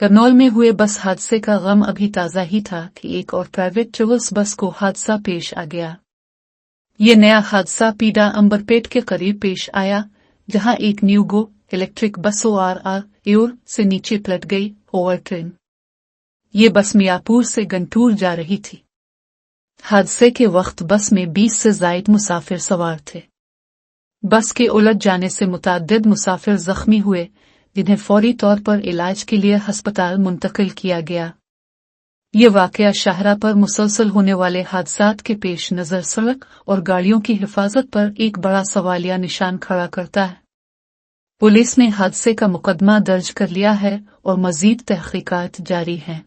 करनौल में हुए बस हादसे का गम अभी ताज़ा ही था कि एक और प्राइवेट ट्रेवल्स बस को हादसा पेश आ गया। ये नया हादसा पीडा अंबरपेट के करीब पेश आया, जहां एक न्यूगो इलेक्ट्रिक बस ORR से नीचे पलट गई। ओवर ट्रेन ये बस मियाँपुर से गंटूर जा रही थी। हादसे के वक्त बस में 20 से ज़ायद मुसाफिर सवार थे। बस के उलट जाने से मुतअद्दिद मुसाफिर जख्मी हुए, जिन्हें फौरी तौर पर इलाज के लिए अस्पताल मुंतकिल किया गया। ये वाकया शाहरा पर मुसलसल होने वाले हादसात के पेश नज़र सड़क और गाड़ियों की हिफाजत पर एक बड़ा सवालिया निशान खड़ा करता है। पुलिस ने हादसे का मुकदमा दर्ज कर लिया है और मजीद तहकीकात जारी हैं।